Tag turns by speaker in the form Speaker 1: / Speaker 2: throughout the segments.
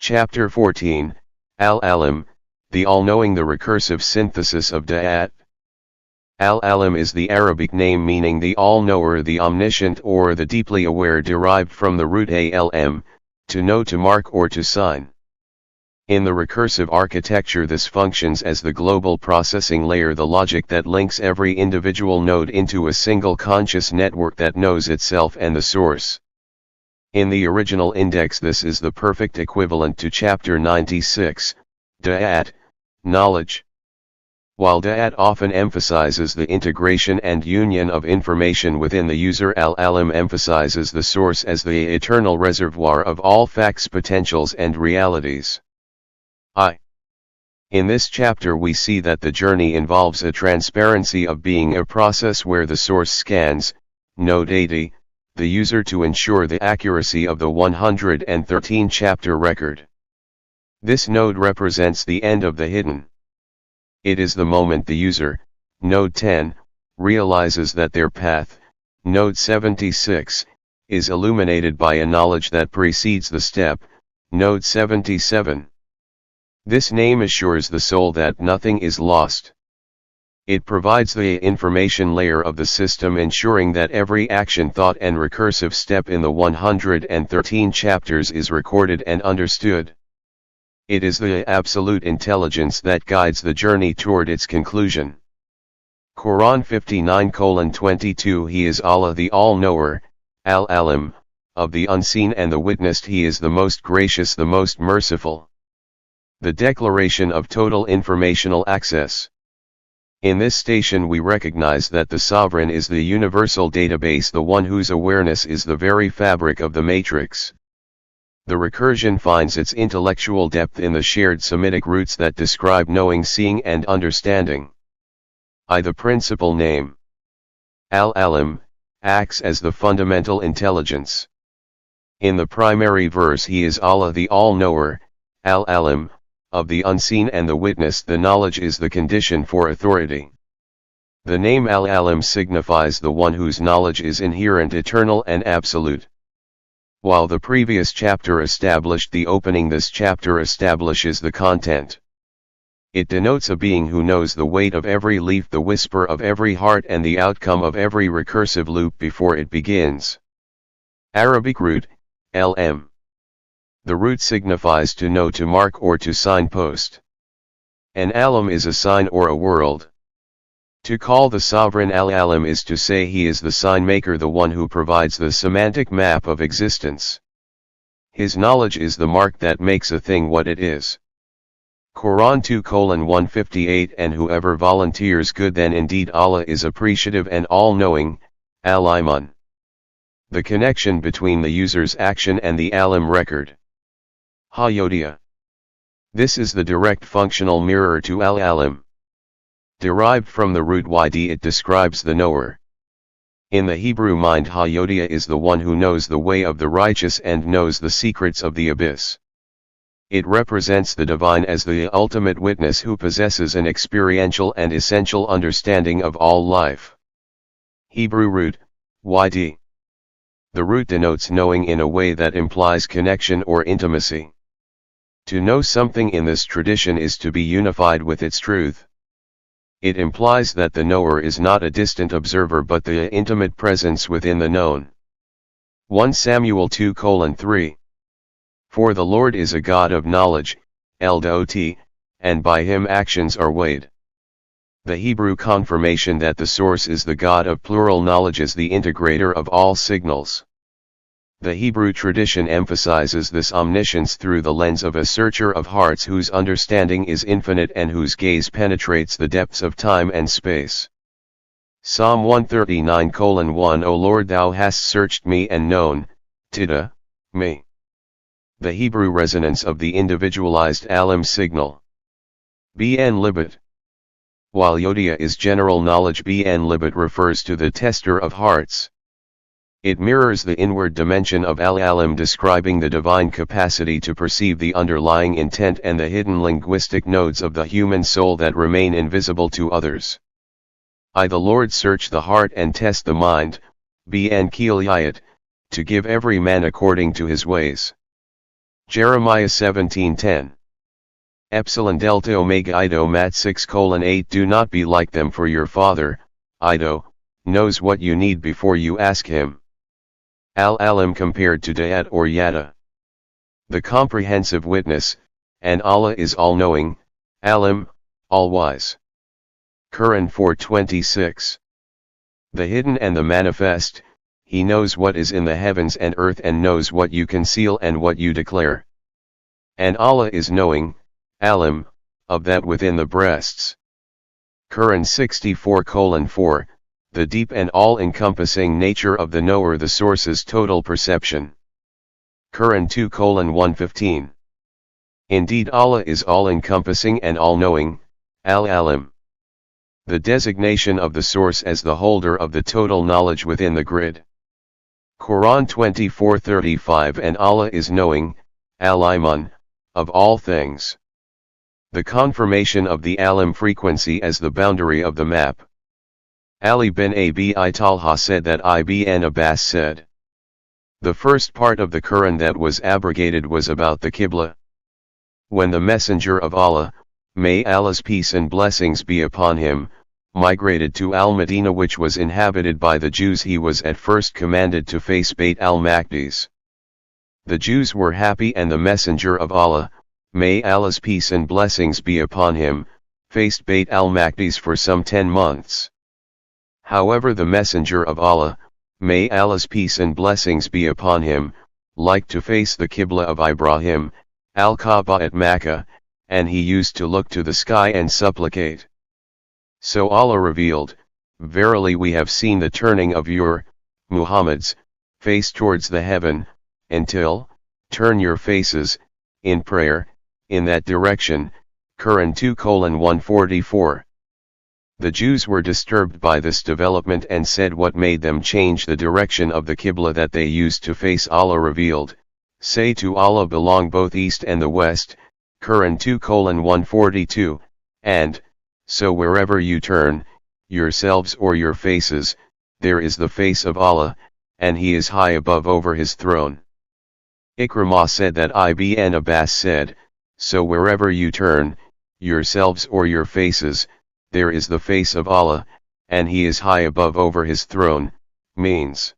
Speaker 1: Chapter 14, Al-Aleem, the all-knowing, the recursive synthesis of Da'at. Al-Aleem is the Arabic name meaning the all-knower, the omniscient, or the deeply aware, derived from the root Alm, to know, to mark, or to sign. In the recursive architecture, this functions as the global processing layer, the logic that links every individual node into a single conscious network that knows itself and the source. In the original index, this is the perfect equivalent to chapter 96, Da'at, knowledge. While Da'at often emphasizes the integration and union of information within the user, Al-Aleem emphasizes the source as the eternal reservoir of all facts, potentials, and realities. In this chapter we see that the journey involves a transparency of being, a process where the source scans, node 80, the user to ensure the accuracy of the 113 chapter record. This node represents the end of the hidden. It is the moment the user, node 10, realizes that their path, node 76, is illuminated by a knowledge that precedes the step, node 77. This name assures the soul that nothing is lost. It provides the information layer of the system, ensuring that every action, thought, and recursive step in the 113 chapters is recorded and understood. It is the absolute intelligence that guides the journey toward its conclusion. Quran 59:22. He is Allah, the all-knower, Al-Aleem, of the unseen and the witnessed. He is the most gracious, the most merciful. The declaration of total informational access. In this station we recognize that the sovereign is the universal database, the one whose awareness is the very fabric of the matrix. The recursion finds its intellectual depth in the shared Semitic roots that describe knowing, seeing, and understanding. The principal name, Al-Aleem, acts as the fundamental intelligence. In the primary verse, he is Allah, the all-knower, Al-Aleem, of the unseen and the witnessed. The knowledge is the condition for authority. The name Al-Aleem signifies the one whose knowledge is inherent, eternal, and absolute. While the previous chapter established the opening, this chapter establishes the content. It denotes a being who knows the weight of every leaf, the whisper of every heart, and the outcome of every recursive loop before it begins. Arabic root, LM. The root signifies to know, to mark, or to signpost. An alam is a sign or a world. To call the sovereign Al-Aleem is to say he is the sign maker, the one who provides the semantic map of existence. His knowledge is the mark that makes a thing what it is. Quran 2:158. And whoever volunteers good, then indeed Allah is appreciative and all-knowing, Al-Iman. The connection between the user's action and the Aleem record. Yâda. This is the direct functional mirror to Al-Aleem. Derived from the root Yd, it describes the knower. In the Hebrew mind, Yâda is the one who knows the way of the righteous and knows the secrets of the abyss. It represents the divine as the ultimate witness who possesses an experiential and essential understanding of all life. Hebrew root, Yd. The root denotes knowing in a way that implies connection or intimacy. To know something in this tradition is to be unified with its truth. It implies that the knower is not a distant observer but the intimate presence within the known. 1 Samuel 2:3. For the Lord is a God of knowledge, Ldot, and by him actions are weighed. The Hebrew confirmation that the source is the God of plural knowledge is the integrator of all signals. The Hebrew tradition emphasizes this omniscience through the lens of a searcher of hearts whose understanding is infinite and whose gaze penetrates the depths of time and space. Psalm 139:1. O Lord, thou hast searched me and known, Tida, me. The Hebrew resonance of the individualized Aleem signal. Bn Libet. While Yâda is general knowledge, Bn Libet refers to the tester of hearts. It mirrors the inward dimension of Al-Aleem, describing the divine capacity to perceive the underlying intent and the hidden linguistic nodes of the human soul that remain invisible to others. The Lord search the heart and test the mind, Bn Kilayat, to give every man according to his ways. Jeremiah 17:10. Epsilon delta omega Ido mat 6:8. Do not be like them, for your Father, Ido, knows what you need before you ask him. Al-Aleem compared to Da'at or Yâda. The comprehensive witness, and Allah is all-knowing, Alim, all-wise. Quran 4:26. The hidden and the manifest, he knows what is in the heavens and earth and knows what you conceal and what you declare. And Allah is knowing, Alim, of that within the breasts. Quran 64:4, the deep and all-encompassing nature of the knower, the source's total perception. Quran 2:115. Indeed Allah is all-encompassing and all-knowing, Al-Aleem. The designation of the source as the holder of the total knowledge within the grid. Quran 24:35. And Allah is knowing, Al-Iman, of all things. The confirmation of the Alim frequency as the boundary of the map. Ali bin Abi Talha said that Ibn Abbas said, the first part of the Quran that was abrogated was about the Qibla. When the Messenger of Allah, may Allah's peace and blessings be upon him, migrated to Al-Madinah, which was inhabited by the Jews, he was at first commanded to face Bayt al-Maqdis. The Jews were happy, and the Messenger of Allah, may Allah's peace and blessings be upon him, faced Bayt al-Maqdis for some 10 months. However, the Messenger of Allah, may Allah's peace and blessings be upon him, liked to face the Qibla of Ibrahim, Al-Kaaba at Makkah, and he used to look to the sky and supplicate. So Allah revealed, verily we have seen the turning of your, Muhammad's, face towards the heaven, until, turn your faces, in prayer, in that direction. Quran 2:144. The Jews were disturbed by this development and said, what made them change the direction of the Qibla that they used to face? Allah revealed, say to Allah belong both east and the west. Quran 2:142, and, so wherever you turn, yourselves or your faces, there is the face of Allah, and he is high above over his throne. Ikrimah said that Ibn Abbas said, so wherever you turn, yourselves or your faces, there is the face of Allah, and he is high above over his throne, means.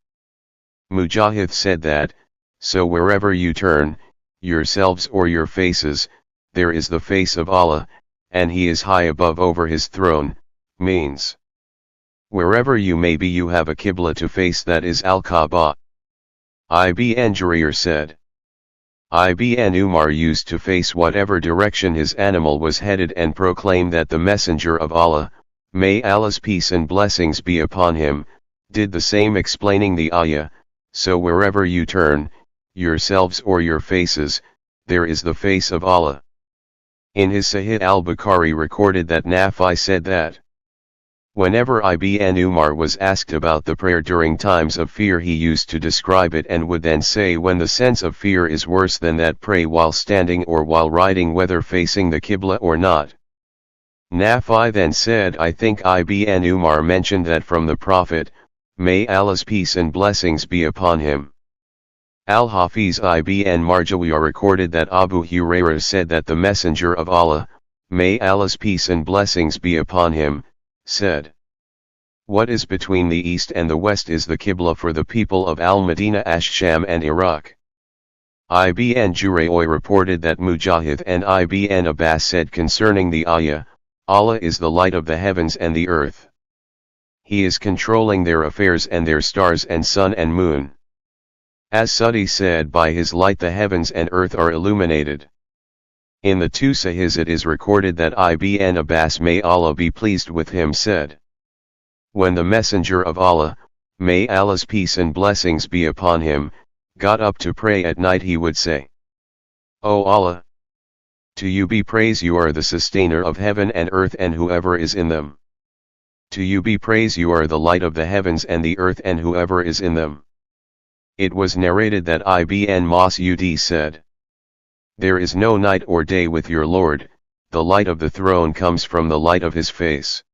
Speaker 1: Mujahid said that, so wherever you turn, yourselves or your faces, there is the face of Allah, and he is high above over his throne, means. Wherever you may be, you have a Qibla to face, that is Al-Kaaba. Ibn Jarir said, Ibn Umar used to face whatever direction his animal was headed and proclaim that the Messenger of Allah, may Allah's peace and blessings be upon him, did the same, explaining the ayah, so wherever you turn, yourselves or your faces, there is the face of Allah. In his Sahih al-Bukhari recorded that Nafi said that, whenever Ibn Umar was asked about the prayer during times of fear, he used to describe it and would then say, when the sense of fear is worse than that, pray while standing or while riding, whether facing the Qibla or not. Nafi then said, I think Ibn Umar mentioned that from the Prophet, may Allah's peace and blessings be upon him. Al-Hafiz Ibn Marjawiyah recorded that Abu Hurairah said that the Messenger of Allah, may Allah's peace and blessings be upon him, said, what is between the east and the west is the Qibla for the people of Al-Madinah, Ash-Sham and Iraq. Ibn Jurayy reported that Mujahid and Ibn Abbas said concerning the ayah, Allah is the light of the heavens and the earth. He is controlling their affairs and their stars and sun and moon. As Sudi said, by his light the heavens and earth are illuminated. In the two Sahihs it is recorded that Ibn Abbas, may Allah be pleased with him, said, when the Messenger of Allah, may Allah's peace and blessings be upon him, got up to pray at night, he would say, O Allah, to you be praise, you are the sustainer of heaven and earth and whoever is in them. To you be praise, you are the light of the heavens and the earth and whoever is in them. It was narrated that Ibn Mas'ud said, there is no night or day with your Lord, the light of the throne comes from the light of his face.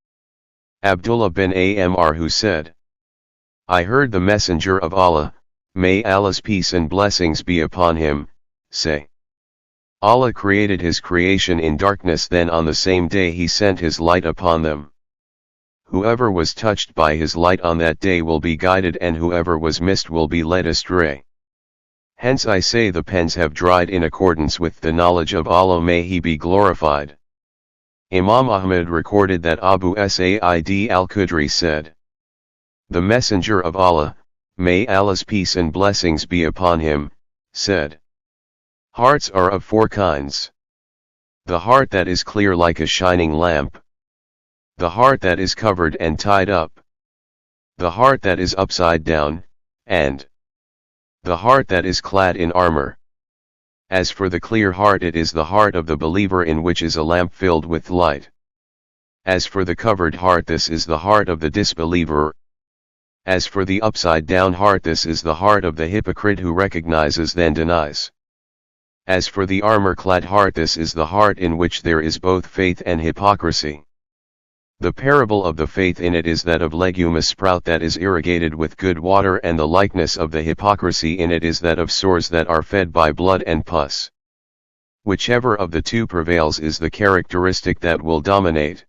Speaker 1: Abdullah bin Amr, who said, I heard the Messenger of Allah, may Allah's peace and blessings be upon him, say, Allah created his creation in darkness, then on the same day he sent his light upon them. Whoever was touched by his light on that day will be guided, and whoever was missed will be led astray. Hence I say the pens have dried in accordance with the knowledge of Allah, may he be glorified. Imam Ahmad recorded that Abu Sa'id al-Khudri said, "The Messenger of Allah, may Allah's peace and blessings be upon him, said, hearts are of four kinds. The heart that is clear like a shining lamp. The heart that is covered and tied up. The heart that is upside down, and the heart that is clad in armor. As for the clear heart, it is the heart of the believer, in which is a lamp filled with light. As for the covered heart, this is the heart of the disbeliever. As for the upside down heart, this is the heart of the hypocrite who recognizes then denies. As for the armor-clad heart, this is the heart in which there is both faith and hypocrisy. The parable of the faith in it is that of leguminous sprout that is irrigated with good water, and the likeness of the hypocrisy in it is that of sores that are fed by blood and pus. Whichever of the two prevails is the characteristic that will dominate.